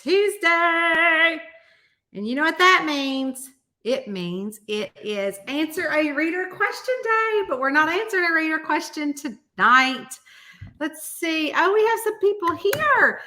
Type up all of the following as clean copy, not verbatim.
Tuesday. And you know what that means? It means it is Answer a Reader Question Day, but we're not answering a reader question tonight. Let's see. Oh, we have some people here.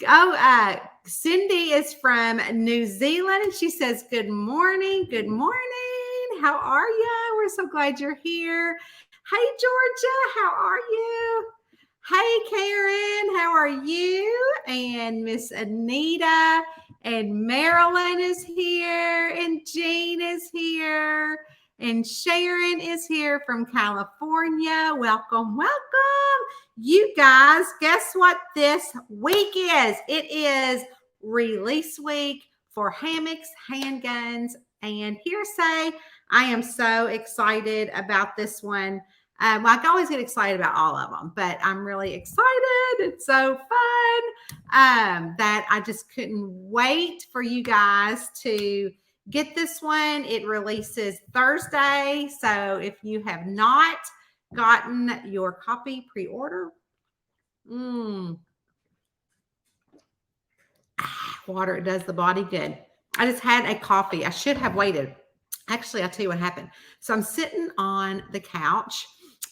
Oh, Cindy is from New Zealand, and she says, good morning. Good morning. How are you? We're so glad you're here. Hey, Georgia, how are you? Hey, Karen, how are you? And Miss Anita and Marilyn is here, and Jean is here, and Sharon is here from California. Welcome, welcome. You guys, guess what this week is? It is release week for Hammocks, Handguns, and Hearsay. I am so excited about this one. Well, I always get excited about all of them, but I'm really excited. It's so fun that I just couldn't wait for you guys to get this one. It releases Thursday. So if you have not gotten your copy pre-order, water, it does the body good. I just had a coffee. I should have waited. Actually, I'll tell you what happened. So I'm sitting on the couch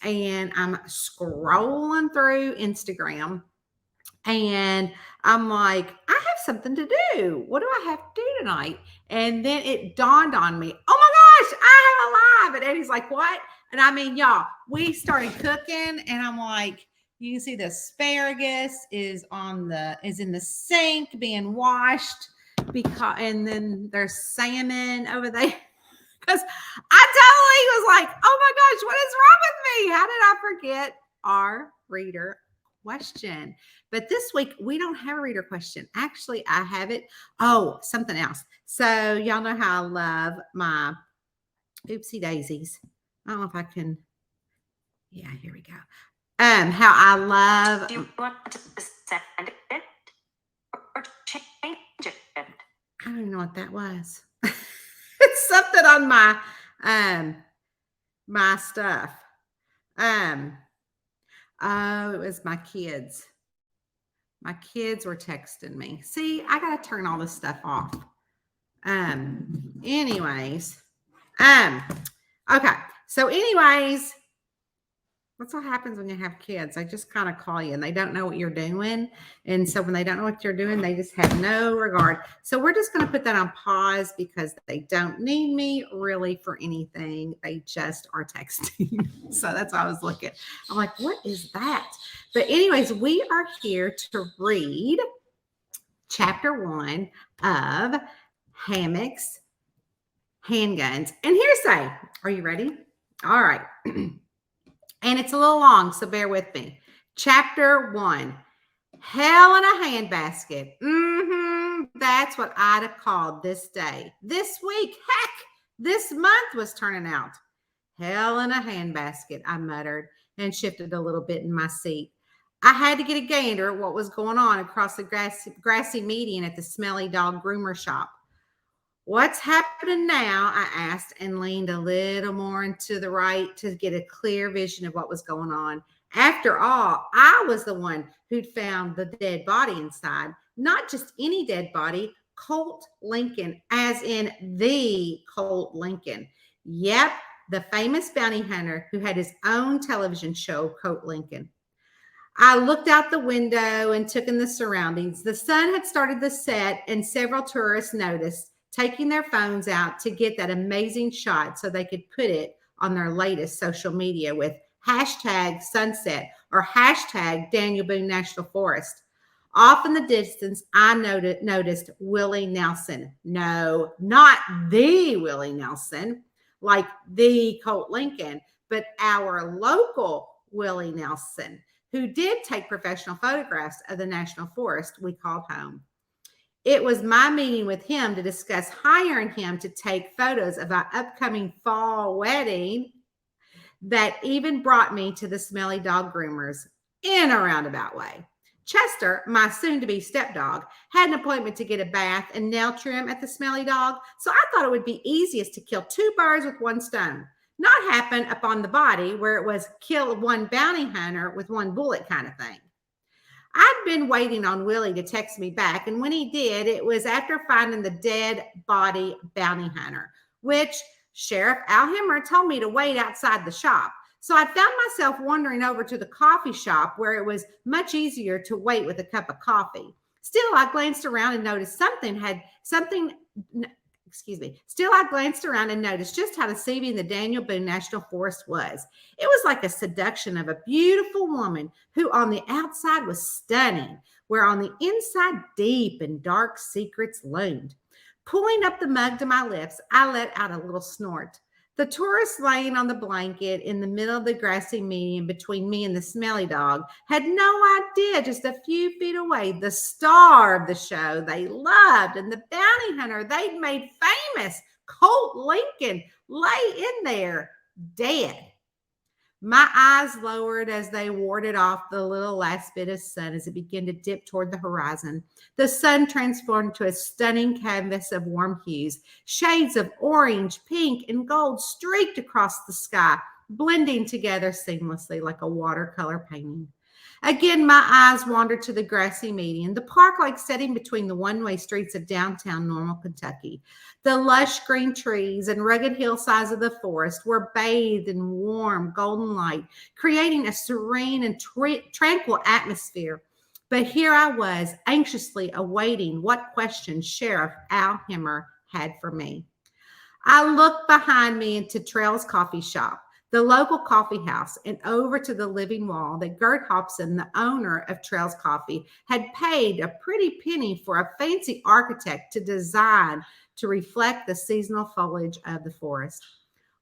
and I'm scrolling through Instagram, and I'm like, I have something to do. What do I have to do tonight? And then it dawned on me, oh my gosh, I have a live. And Eddie's like, what? And I mean, y'all, we started cooking, and I'm like, you can see the asparagus is in the sink being washed, and then there's salmon over there. Because I totally was like, oh my gosh, what is wrong with me? How did I forget our reader question? But this week, we don't have a reader question. Actually, I have it. Oh, something else. So y'all know how I love my oopsie daisies. I don't know if I can. Yeah, here we go. How I love. Do you want to send it or change it? I don't even know what that was. It's something on my stuff. Oh, it was my kids. My kids were texting me. See, I got to turn all this stuff off. Anyways. Okay. So anyways, that's what happens when you have kids. They just kind of call you and they don't know what you're doing. And so when they don't know what you're doing, they just have no regard. So we're just going to put that on pause because they don't need me really for anything. They just are texting. So that's why I was looking. I'm like, what is that? But anyways, we are here to read chapter 1 of Hammocks, Handguns, and Hearsay. Are you ready? All right. And it's a little long, so bear with me. Chapter 1, Hell in a Handbasket. That's what I'd have called this day. This week, heck, this month was turning out. Hell in a handbasket, I muttered and shifted a little bit in my seat. I had to get a gander at what was going on across the grassy median at the Smelly Dog Groomer shop. What's happening now? I asked and leaned a little more into the right to get a clear vision of what was going on. After all, I was the one who'd found the dead body inside. Not just any dead body, Colt Lincoln, as in the Colt Lincoln. Yep, the famous bounty hunter who had his own television show, Colt Lincoln. I looked out the window and took in the surroundings. The sun had started to set, and several tourists noticed, taking their phones out to get that amazing shot so they could put it on their latest social media with hashtag sunset or hashtag Daniel Boone National Forest. Off in the distance, I noticed Willie Nelson. No, not the Willie Nelson, like the Colt Lincoln, but our local Willie Nelson, who did take professional photographs of the national forest we called home. It was my meeting with him to discuss hiring him to take photos of our upcoming fall wedding that even brought me to the Smelly Dog Groomers in a roundabout way. Chester, my soon-to-be stepdog, had an appointment to get a bath and nail trim at the Smelly Dog, so I thought it would be easiest to kill two birds with one stone. Not happen upon the body where it was kill one bounty hunter with one bullet kind of thing. I'd been waiting on Willie to text me back, and when he did, it was after finding the dead body bounty hunter, which Sheriff Al Himmer told me to wait outside the shop. So I found myself wandering over to the coffee shop where it was much easier to wait with a cup of coffee. Still, I glanced around and noticed Still, I glanced around and noticed just how deceiving the Daniel Boone National Forest was. It was like a seduction of a beautiful woman who on the outside was stunning, where on the inside deep and dark secrets loomed. Pulling up the mug to my lips, I let out a little snort. The tourist laying on the blanket in the middle of the grassy median between me and the smelly dog had no idea just a few feet away the star of the show they loved and the bounty hunter they'd made famous, Colt Lincoln, lay in there dead. My eyes lowered as they warded off the little last bit of sun as it began to dip toward the horizon. The sun transformed to a stunning canvas of warm hues. Shades of orange, pink, and gold streaked across the sky, blending together seamlessly like a watercolor painting. Again, my eyes wandered to the grassy median, the park-like setting between the one-way streets of downtown Normal, Kentucky. The lush green trees and rugged hillsides of the forest were bathed in warm golden light, creating a serene and tranquil atmosphere. But here I was, anxiously awaiting what questions Sheriff Al Himmer had for me. I looked behind me into Trails Coffee Shop, the local coffee house, and over to the living wall that Gert Hobson, the owner of Trails Coffee, had paid a pretty penny for a fancy architect to design to reflect the seasonal foliage of the forest.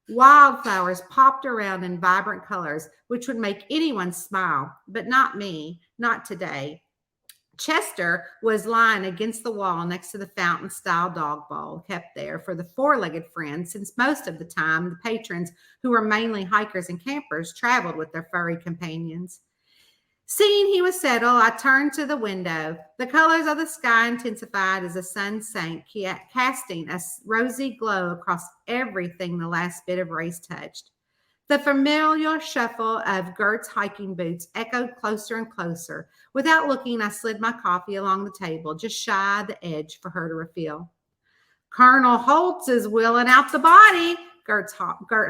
Wildflowers popped around in vibrant colors, which would make anyone smile, but not me, not today. Chester was lying against the wall next to the fountain-style dog bowl kept there for the four-legged friends, since most of the time the patrons, who were mainly hikers and campers, traveled with their furry companions. Seeing he was settled, I turned to the window. The colors of the sky intensified as the sun sank, casting a rosy glow across everything the last bit of race touched. The familiar shuffle of Gert's hiking boots echoed closer and closer. Without looking, I slid my coffee along the table, just shy of the edge for her to refill. Colonel Holtz is wheeling out the body, Gert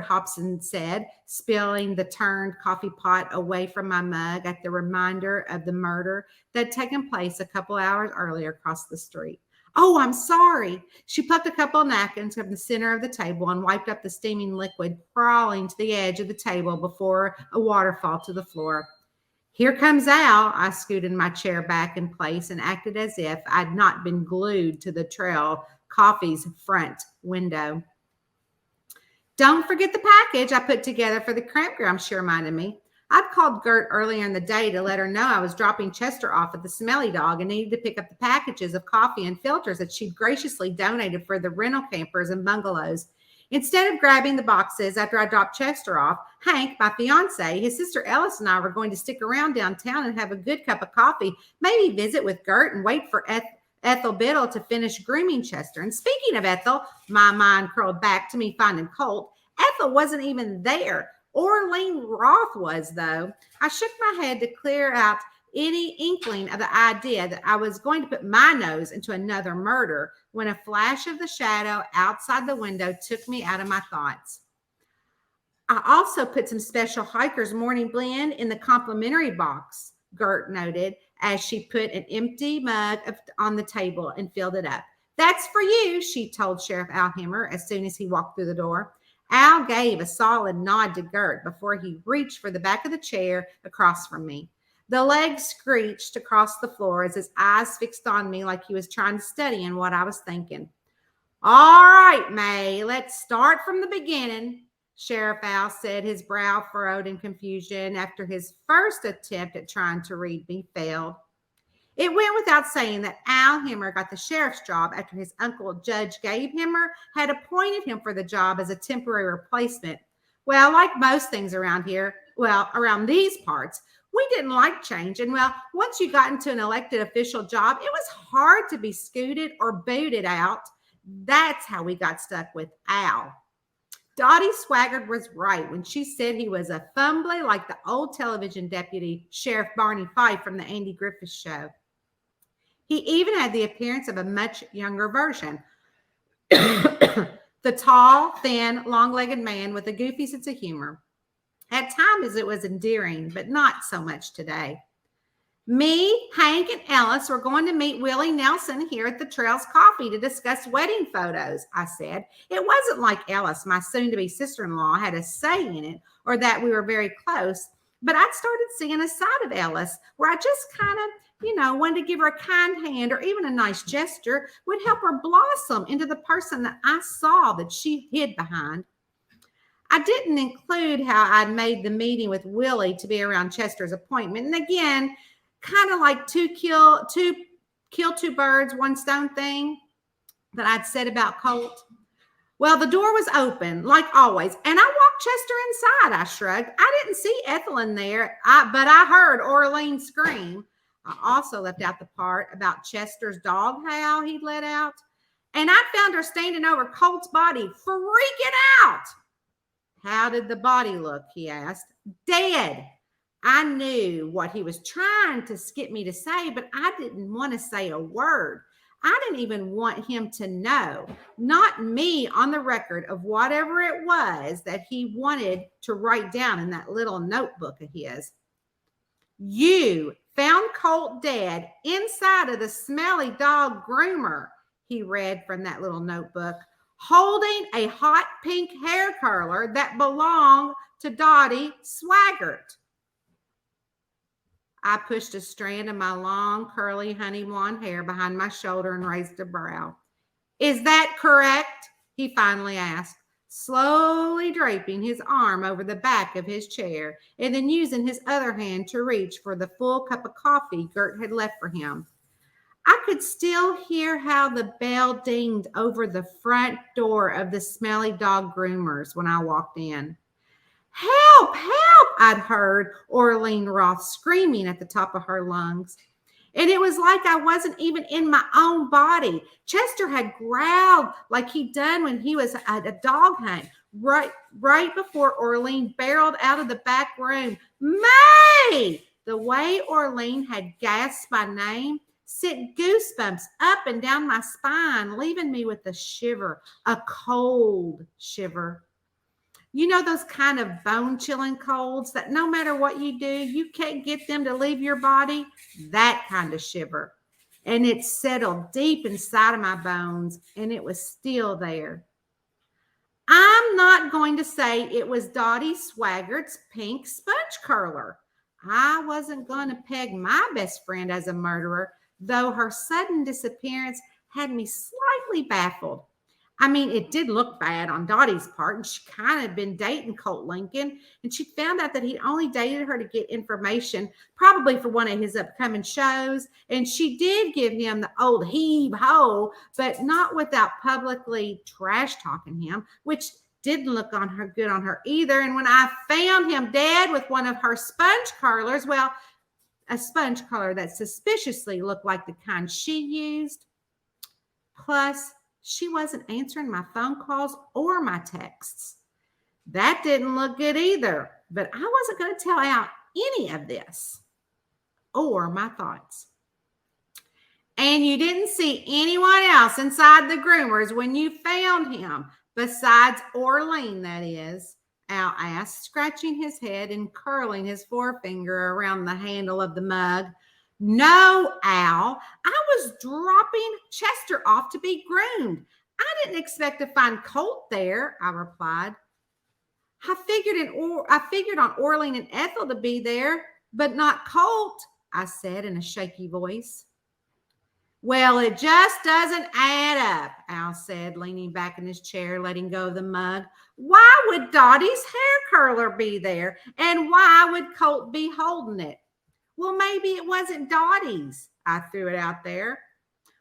Hobson said, spilling the turned coffee pot away from my mug at the reminder of the murder that had taken place a couple hours earlier across the street. Oh, I'm sorry. She plucked a couple of napkins from the center of the table and wiped up the steaming liquid crawling to the edge of the table before a waterfall to the floor. Here comes Al. I scooted my chair back in place and acted as if I'd not been glued to the Trail Coffee's front window. Don't forget the package I put together for the campground, she reminded me. I'd called Gert earlier in the day to let her know I was dropping Chester off at the Smelly Dog and needed to pick up the packages of coffee and filters that she'd graciously donated for the rental campers and bungalows. Instead of grabbing the boxes after I dropped Chester off, Hank, my fiance, his sister Ellis, and I were going to stick around downtown and have a good cup of coffee, maybe visit with Gert and wait for Ethel Biddle to finish grooming Chester. And speaking of Ethel, my mind curled back to me finding Colt. Ethel wasn't even there. Orlean Roth was, though. I shook my head to clear out any inkling of the idea that I was going to put my nose into another murder when a flash of the shadow outside the window took me out of my thoughts. I also put some special hiker's morning blend in the complimentary box, Gert noted, as she put an empty mug on the table and filled it up. That's for you, she told Sheriff Al Himmer as soon as he walked through the door. Al gave a solid nod to Gert before he reached for the back of the chair across from me. The legs screeched across the floor as his eyes fixed on me like he was trying to study in what I was thinking. All right, Mae, let's start from the beginning, Sheriff Al said, his brow furrowed in confusion after his first attempt at trying to read me failed. It went without saying that Al Himmer got the sheriff's job after his uncle, Judge Gabe Himmer, had appointed him for the job as a temporary replacement. Well, like most things around here, around these parts, we didn't like change. And once you got into an elected official job, it was hard to be scooted or booted out. That's how we got stuck with Al. Dottie Swaggert was right when she said he was a fumbly like the old television deputy, Sheriff Barney Fife from the Andy Griffith Show. He even had the appearance of a much younger version. The tall, thin, long-legged man with a goofy sense of humor. At times it was endearing, but not so much today. Me, Hank, and Ellis were going to meet Willie Nelson here at the Trails Coffee to discuss wedding photos, I said. It wasn't like Ellis, my soon-to-be sister-in-law, had a say in it or that we were very close, but I'd started seeing a side of Ellis where I just kind of, wanted to give her a kind hand or even a nice gesture would help her blossom into the person that I saw that she hid behind. I didn't include how I'd made the meeting with Willie to be around Chester's appointment. And again, kind of like kill two birds, one stone thing that I'd said about Colt. Well, the door was open, like always, and I walked Chester inside, I shrugged. I didn't see Ethel in there, but I heard Orlean scream. I also left out the part about Chester's dog howl he'd let out. And I found her standing over Colt's body, freaking out. How did the body look, he asked. Dead. I knew what he was trying to get me to say, but I didn't want to say a word. I didn't even want him to know, not me on the record of whatever it was that he wanted to write down in that little notebook of his. You found Colt dead inside of the Smelly Dog Groomer, he read from that little notebook, holding a hot pink hair curler that belonged to Dottie Swaggert. I pushed a strand of my long, curly, honey blonde hair behind my shoulder and raised a brow. Is that correct? He finally asked, slowly draping his arm over the back of his chair and then using his other hand to reach for the full cup of coffee Gert had left for him. I could still hear how the bell dinged over the front door of the Smelly Dog Groomers when I walked in. Help, help, I'd heard Orlean Roth screaming at the top of her lungs. And it was like I wasn't even in my own body. Chester had growled like he'd done when he was at a dog hunt, right before Orlean barreled out of the back room. Mae! The way Orlean had gasped my name sent goosebumps up and down my spine, leaving me with a shiver, a cold shiver. You know those kind of bone-chilling colds that no matter what you do, you can't get them to leave your body? That kind of shiver. And it settled deep inside of my bones, and it was still there. I'm not going to say it was Dottie Swaggert's pink sponge curler. I wasn't going to peg my best friend as a murderer, though her sudden disappearance had me slightly baffled. I mean, it did look bad on Dottie's part, and she kind of been dating Colt Lincoln, and she found out that he'd only dated her to get information, probably for one of his upcoming shows, and she did give him the old heave-ho, but not without publicly trash-talking him, which didn't look on her good on her either. And when I found him dead with one of her sponge curlers, well, a sponge curler that suspiciously looked like the kind she used, plus she wasn't answering my phone calls or my texts. That didn't look good either, but I wasn't going to tell out any of this or my thoughts. And you didn't see anyone else inside the groomers when you found him, besides Orlean, that is, Al asked, scratching his head and curling his forefinger around the handle of the mug. No, Al, I was dropping Chester off to be groomed. I didn't expect to find Colt there, I replied. I figured on Orlean and Ethel to be there, but not Colt, I said in a shaky voice. Well, it just doesn't add up, Al said, leaning back in his chair, letting go of the mug. Why would Dottie's hair curler be there? And why would Colt be holding it? Well, maybe it wasn't Dottie's. I threw it out there.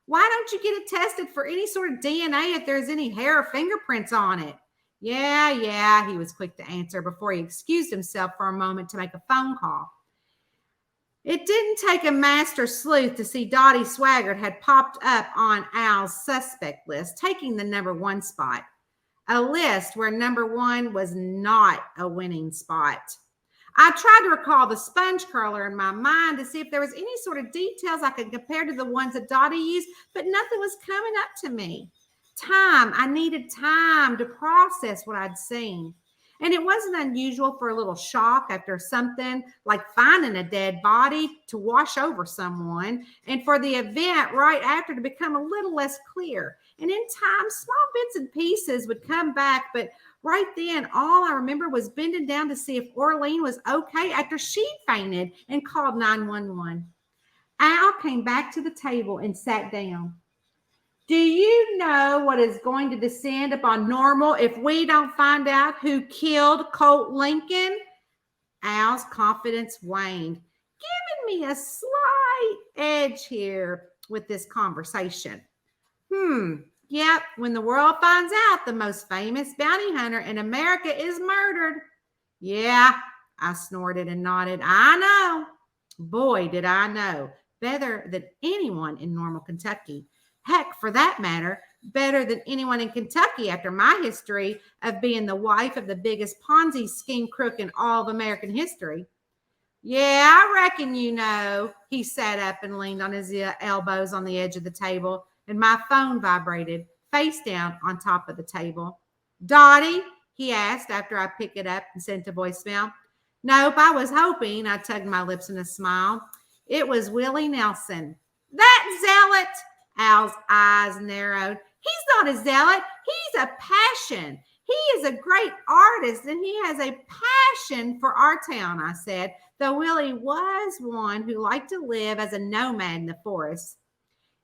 Why don't you get it tested for any sort of DNA if there's any hair or fingerprints on it? Yeah, he was quick to answer before he excused himself for a moment to make a phone call. It didn't take a master sleuth to see Dottie Swaggert had popped up on Al's suspect list, taking the number 1 spot. a list where number 1 was not a winning spot. I tried to recall the sponge curler in my mind to see if there was any sort of details I could compare to the ones that Dottie used, but nothing was coming up to me. I needed time to process what I'd seen. And it wasn't unusual for a little shock after something like finding a dead body to wash over someone, and for the event right after to become a little less clear. And in time, small bits and pieces would come back, but right then, all I remember was bending down to see if Orlean was okay after she fainted and called 911. Al came back to the table and sat down. Do you know what is going to descend upon Normal if we don't find out who killed Colt Lincoln? Al's confidence waned, giving me a slight edge here with this conversation. Yep, when the world finds out the most famous bounty hunter in America is murdered. Yeah, I snorted and nodded. I know. Boy, did I know. Better than anyone in Normal, Kentucky. Heck, for that matter, better than anyone in Kentucky after my history of being the wife of the biggest Ponzi scheme crook in all of American history. Yeah, I reckon you know. He sat up and leaned on his elbows on the edge of the table, and my phone vibrated face down on top of the table. Dottie? He asked after I picked it up and sent a voicemail. Nope, I was hoping. I tugged my lips in a smile. It was Willie Nelson. That zealot! Al's eyes narrowed. He's not a zealot. He's a passion. He is a great artist, and he has a passion for our town, I said, though Willie was one who liked to live as a nomad in the forest.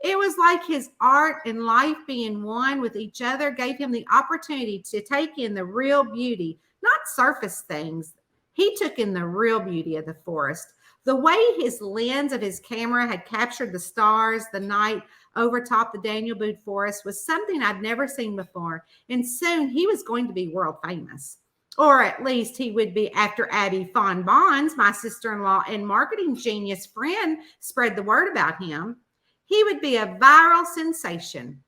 It was like his art and life being one with each other gave him the opportunity to take in the real beauty, not surface things. He took in the real beauty of the forest. The way his lens of his camera had captured the stars, the night over top the Daniel Boone Forest was something I'd never seen before, and soon he was going to be world famous. Or at least he would be after Abby Fawn Bonds, my sister-in-law and marketing genius friend, spread the word about him. He would be a viral sensation.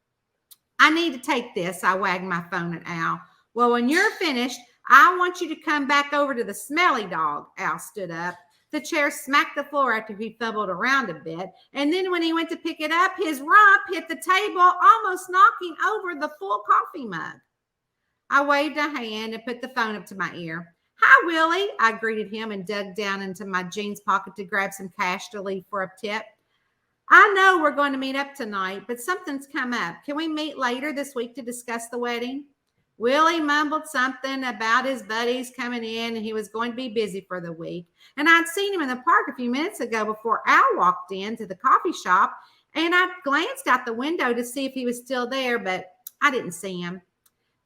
I need to take this. I wagged my phone at Al. Well, when you're finished, I want you to come back over to the Smelly Dog. Al stood up. The chair smacked the floor after he fumbled around a bit, and then when he went to pick it up, his rump hit the table, almost knocking over the full coffee mug. I waved a hand and put the phone up to my ear. Hi, Willie, I greeted him and dug down into my jeans pocket to grab some cash to leave for a tip. I know we're going to meet up tonight, but something's come up. Can we meet later this week to discuss the wedding? Willie mumbled something about his buddies coming in and he was going to be busy for the week. And I'd seen him in the park a few minutes ago before Al walked into the coffee shop, and I glanced out the window to see if he was still there, but I didn't see him.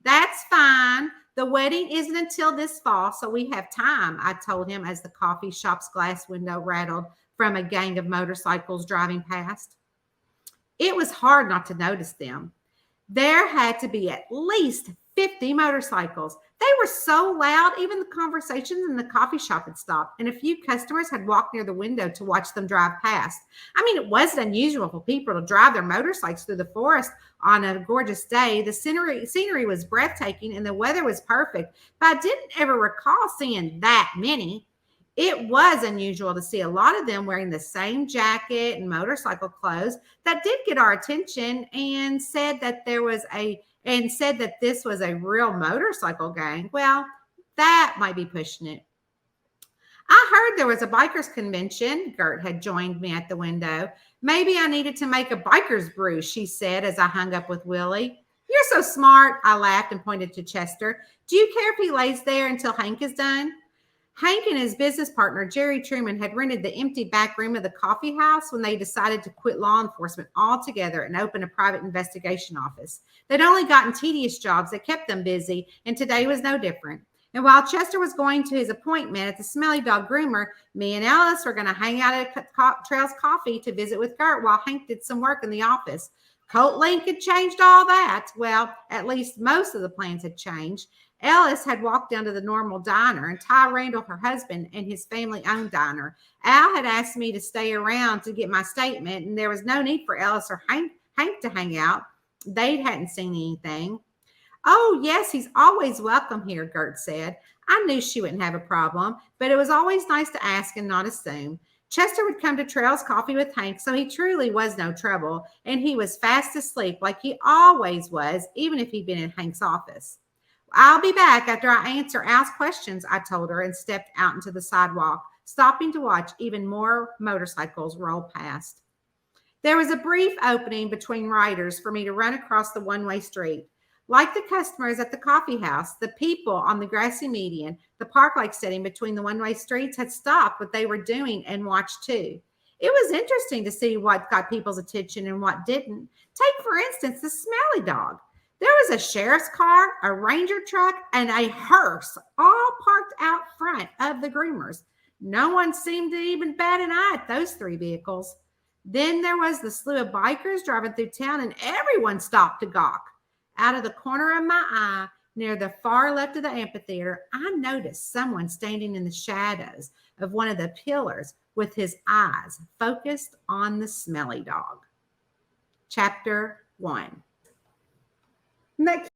That's fine. The wedding isn't until this fall, so we have time, I told him as the coffee shop's glass window rattled from a gang of motorcycles driving past. It was hard not to notice them. There had to be at least 50 motorcycles. They were so loud, even the conversations in the coffee shop had stopped, and a few customers had walked near the window to watch them drive past. I mean, it wasn't unusual for people to drive their motorcycles through the forest on a gorgeous day. The scenery was breathtaking, and the weather was perfect, but I didn't ever recall seeing that many. It was unusual to see a lot of them wearing the same jacket and motorcycle clothes. That did get our attention and said that this was a real motorcycle gang. Well, that might be pushing it. I heard there was a bikers convention. Gert had joined me at the window. Maybe I needed to make a biker's brew, she said as I hung up with Willie. You're so smart, I laughed and pointed to Chester. Do you care if he lays there until Hank is done? Hank and his business partner, Jerry Truman, had rented the empty back room of the coffee house when they decided to quit law enforcement altogether and open a private investigation office. They'd only gotten tedious jobs that kept them busy, and today was no different. And while Chester was going to his appointment at the Smelly Dog Groomer, me and Alice were going to hang out at Trails Coffee to visit with Gert while Hank did some work in the office. Colt Lincoln changed all that. Well, at least most of the plans had changed. Ellis had walked down to the Normal diner, and Ty Randall, her husband, and his family-owned diner. Al had asked me to stay around to get my statement, and there was no need for Ellis or Hank to hang out. They hadn't seen anything. Oh, yes, he's always welcome here, Gert said. I knew she wouldn't have a problem, but it was always nice to ask and not assume. Chester would come to Trails Coffee with Hank, so he truly was no trouble, and he was fast asleep like he always was, even if he'd been in Hank's office. I'll be back after I answer Al's questions, I told her, and stepped out into the sidewalk, stopping to watch even more motorcycles roll past. There was a brief opening between riders for me to run across the one-way street. Like the customers at the coffee house, the people on the grassy median, the park-like setting between the one-way streets had stopped what they were doing and watched too. It was interesting to see what got people's attention and what didn't. Take, for instance, the Smelly Dog. There was a sheriff's car, a ranger truck, and a hearse all parked out front of the groomers. No one seemed to even bat an eye at those three vehicles. Then there was the slew of bikers driving through town, and everyone stopped to gawk. Out of the corner of my eye, near the far left of the amphitheater, I noticed someone standing in the shadows of one of the pillars with his eyes focused on the Smelly Dog. Chapter 1. Next